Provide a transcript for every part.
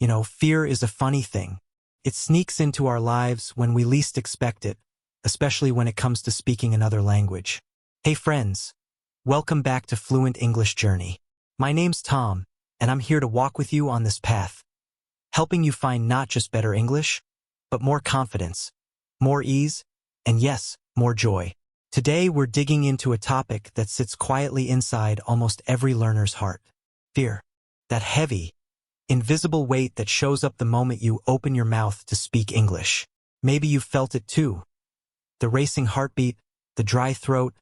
Fear is a funny thing. It sneaks into our lives when we least expect it, especially when it comes to speaking another language. Hey friends, welcome back to Fluent English Journey. My name's Tom, and I'm here to walk with you on this path, helping you find not just better English, but more confidence, more ease, and yes, more joy. Today we're digging into a topic that sits quietly inside almost every learner's heart. Fear. That heavy, invisible weight that shows up the moment you open your mouth to speak English. Maybe you've felt it too. The racing heartbeat, the dry throat,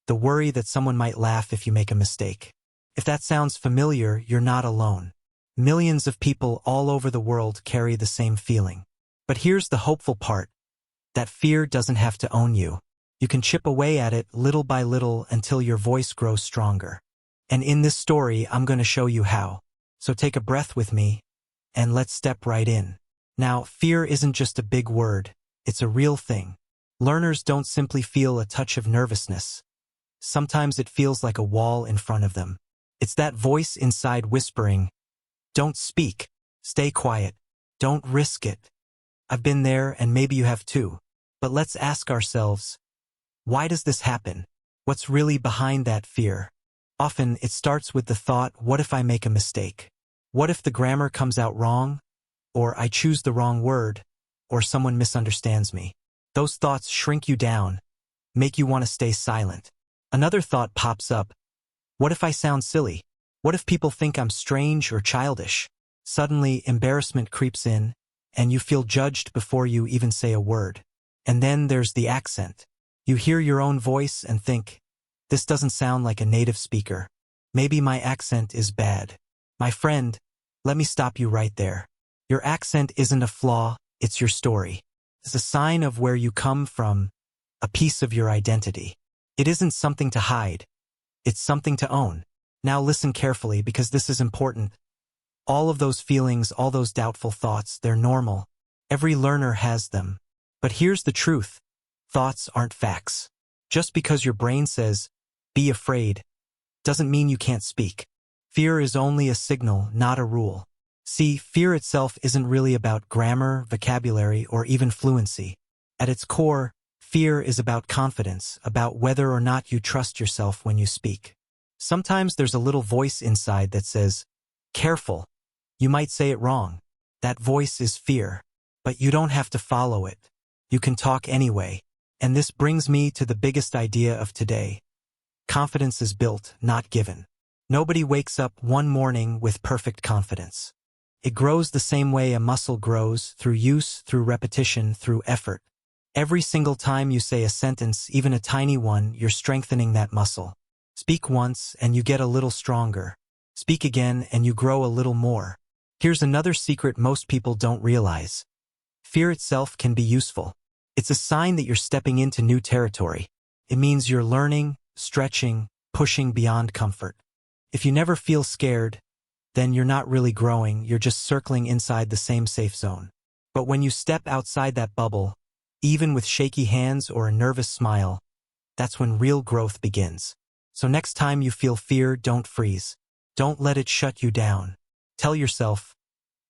the worry that someone might laugh if you make a mistake. If that sounds familiar, you're not alone. Millions of people all over the world carry the same feeling. But here's the hopeful part. That fear doesn't have to own you. You can chip away at it little by little until your voice grows stronger. And in this story, I'm going to show you how. So take a breath with me, and let's step right in. Now, fear isn't just a big word. It's a real thing. Learners don't simply feel a touch of nervousness. Sometimes it feels like a wall in front of them. It's that voice inside whispering, "Don't speak. Stay quiet. Don't risk it." I've been there, and maybe you have too. But let's ask ourselves, why does this happen? What's really behind that fear? Often, it starts with the thought, what if I make a mistake? What if the grammar comes out wrong? Or I choose the wrong word? Or someone misunderstands me? Those thoughts shrink you down, make you want to stay silent. Another thought pops up. What if I sound silly? What if people think I'm strange or childish? Suddenly, embarrassment creeps in, and you feel judged before you even say a word. And then there's the accent. You hear your own voice and think, this doesn't sound like a native speaker. Maybe my accent is bad. My friend, let me stop you right there. Your accent isn't a flaw, it's your story. It's a sign of where you come from, a piece of your identity. It isn't something to hide. It's something to own. Now listen carefully because this is important. All of those feelings, all those doubtful thoughts, they're normal. Every learner has them. But here's the truth. Thoughts aren't facts. Just because your brain says, be afraid, doesn't mean you can't speak. Fear is only a signal, not a rule. See, fear itself isn't really about grammar, vocabulary, or even fluency. At its core, fear is about confidence, about whether or not you trust yourself when you speak. Sometimes there's a little voice inside that says, careful, you might say it wrong. That voice is fear, but you don't have to follow it. You can talk anyway. And this brings me to the biggest idea of today. Confidence is built, not given. Nobody wakes up one morning with perfect confidence. It grows the same way a muscle grows, through use, through repetition, through effort. Every single time you say a sentence, even a tiny one, you're strengthening that muscle. Speak once and you get a little stronger. Speak again and you grow a little more. Here's another secret most people don't realize. Fear itself can be useful. It's a sign that you're stepping into new territory. It means you're learning, stretching, pushing beyond comfort. If you never feel scared, then you're not really growing, you're just circling inside the same safe zone. But when you step outside that bubble, even with shaky hands or a nervous smile, that's when real growth begins. So next time you feel fear, don't freeze. Don't let it shut you down. Tell yourself,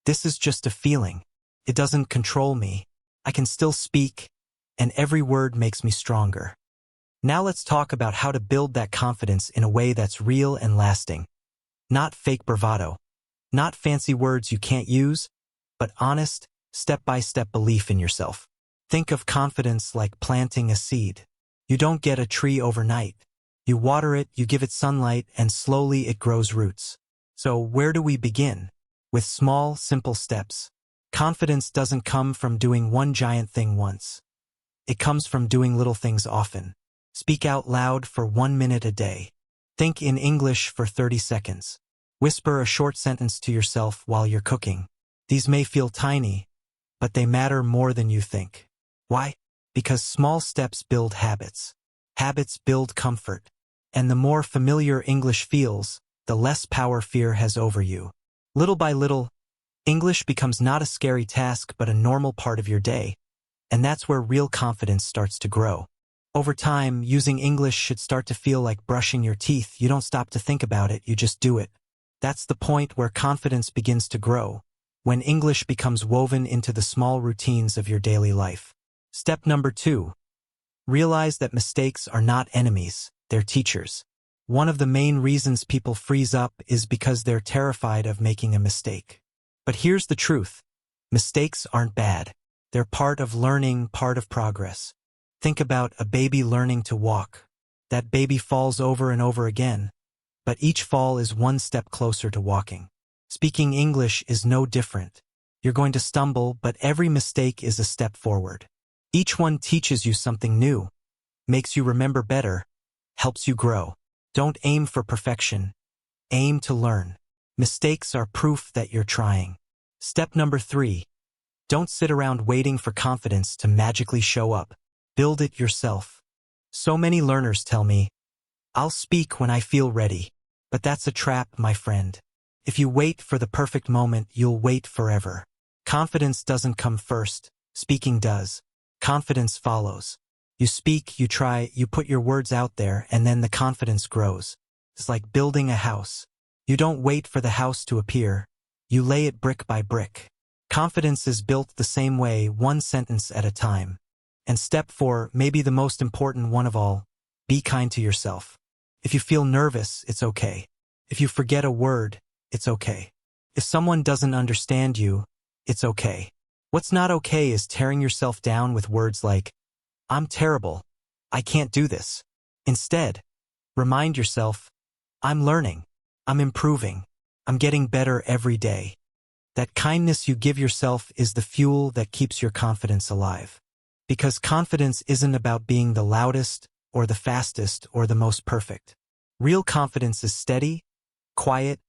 this is just a feeling. It doesn't control me. I can still speak, and every word makes me stronger. Now let's talk about how to build that confidence in a way that's real and lasting. Not fake bravado. Not fancy words you can't use, but honest, step-by-step belief in yourself. Think of confidence like planting a seed. You don't get a tree overnight. You water it, you give it sunlight, and slowly it grows roots. So where do we begin? With small, simple steps. Confidence doesn't come from doing one giant thing once. It comes from doing little things often. Speak out loud for 1 minute a day. Think in English for 30 seconds. Whisper a short sentence to yourself while you're cooking. These may feel tiny, but they matter more than you think. Why? Because small steps build habits. Habits build comfort. And the more familiar English feels, the less power fear has over you. Little by little, English becomes not a scary task but a normal part of your day. And that's where real confidence starts to grow. Over time, using English should start to feel like brushing your teeth. You don't stop to think about it, you just do it. That's the point where confidence begins to grow. when English becomes woven into the small routines of your daily life. Step number 2. Realize that mistakes are not enemies, they're teachers. One of the main reasons people freeze up is because they're terrified of making a mistake. But here's the truth. Mistakes aren't bad. They're part of learning, part of progress. Think about a baby learning to walk. That baby falls over and over again, but each fall is one step closer to walking. Speaking English is no different. You're going to stumble, but every mistake is a step forward. Each one teaches you something new, makes you remember better, helps you grow. Don't aim for perfection. Aim to learn. Mistakes are proof that you're trying. Step number 3. Don't sit around waiting for confidence to magically show up. Build it yourself. So many learners tell me, "I'll speak when I feel ready." But that's a trap, my friend. If you wait for the perfect moment, you'll wait forever. Confidence doesn't come first. Speaking does. Confidence follows. You speak, you try, you put your words out there, and then the confidence grows. It's like building a house. You don't wait for the house to appear. You lay it brick by brick. Confidence is built the same way, one sentence at a time. And step 4, maybe the most important one of all, be kind to yourself. If you feel nervous, it's okay. If you forget a word, it's okay. If someone doesn't understand you, it's okay. What's not okay is tearing yourself down with words like, "I'm terrible. I can't do this." Instead, remind yourself, "I'm learning. I'm improving. I'm getting better every day." That kindness you give yourself is the fuel that keeps your confidence alive. Because confidence isn't about being the loudest, or the fastest, or the most perfect. Real confidence is steady, quiet,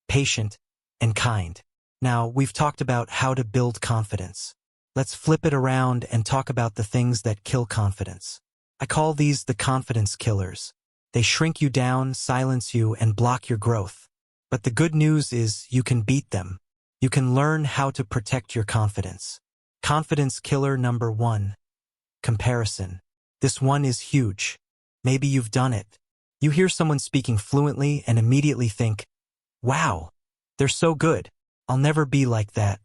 patient, and kind. Now, we've talked about how to build confidence. Let's flip it around and talk about the things that kill confidence. I call these the confidence killers. They shrink you down, silence you, and block your growth. But the good news is you can beat them. You can learn how to protect your confidence. Confidence killer number 1. Comparison. This one is huge. Maybe you've done it. You hear someone speaking fluently and immediately think, "Wow, they're so good. I'll never be like that."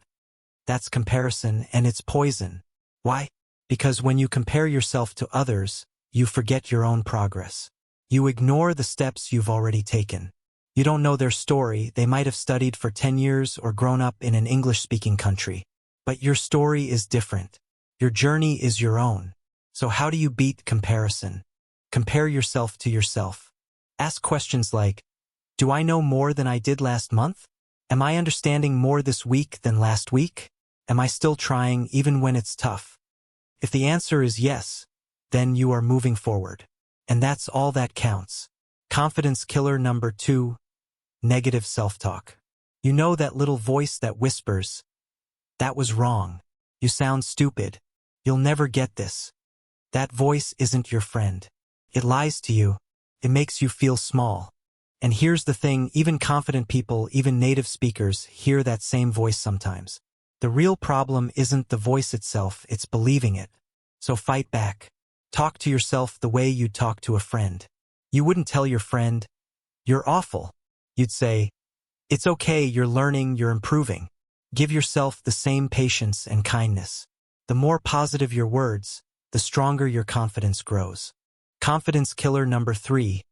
That's comparison, and it's poison. Why? Because when you compare yourself to others, you forget your own progress. You ignore the steps you've already taken. You don't know their story. They might have studied for 10 years or grown up in an English-speaking country. But your story is different. Your journey is your own. So how do you beat comparison? Compare yourself to yourself. Ask questions like, do I know more than I did last month? Am I understanding more this week than last week? Am I still trying even when it's tough? If the answer is yes, then you are moving forward. And that's all that counts. Confidence killer number 2, negative self-talk. You know that little voice that whispers, "That was wrong. You sound stupid. You'll never get this." That voice isn't your friend. It lies to you. It makes you feel small. And here's the thing, even confident people, even native speakers, hear that same voice sometimes. The real problem isn't the voice itself, it's believing it. So fight back. Talk to yourself the way you'd talk to a friend. You wouldn't tell your friend, "You're awful." You'd say, "It's okay, you're learning, you're improving." Give yourself the same patience and kindness. The more positive your words, the stronger your confidence grows. Confidence killer number 3,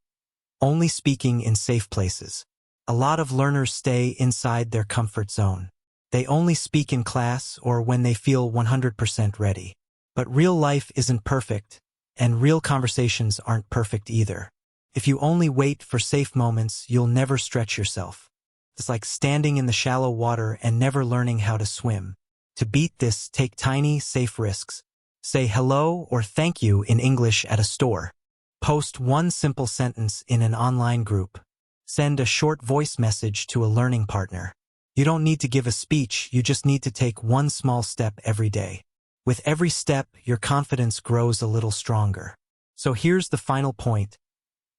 only speaking in safe places. A lot of learners stay inside their comfort zone. They only speak in class or when they feel 100% ready. But real life isn't perfect, and real conversations aren't perfect either. If you only wait for safe moments, you'll never stretch yourself. It's like standing in the shallow water and never learning how to swim. To beat this, take tiny, safe risks. Say hello or thank you in English at a store. Post one simple sentence in an online group. Send a short voice message to a learning partner. You don't need to give a speech, you just need to take one small step every day. With every step, your confidence grows a little stronger. So here's the final point.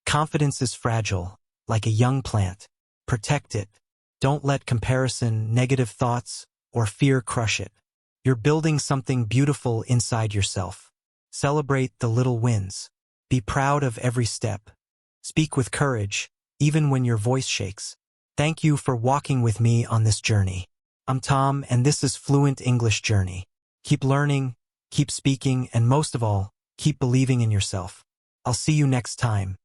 Confidence is fragile, like a young plant. Protect it. Don't let comparison, negative thoughts, or fear crush it. You're building something beautiful inside yourself. Celebrate the little wins. Be proud of every step. Speak with courage, even when your voice shakes. Thank you for walking with me on this journey. I'm Tom, and this is Fluent English Journey. Keep learning, keep speaking, and most of all, keep believing in yourself. I'll see you next time.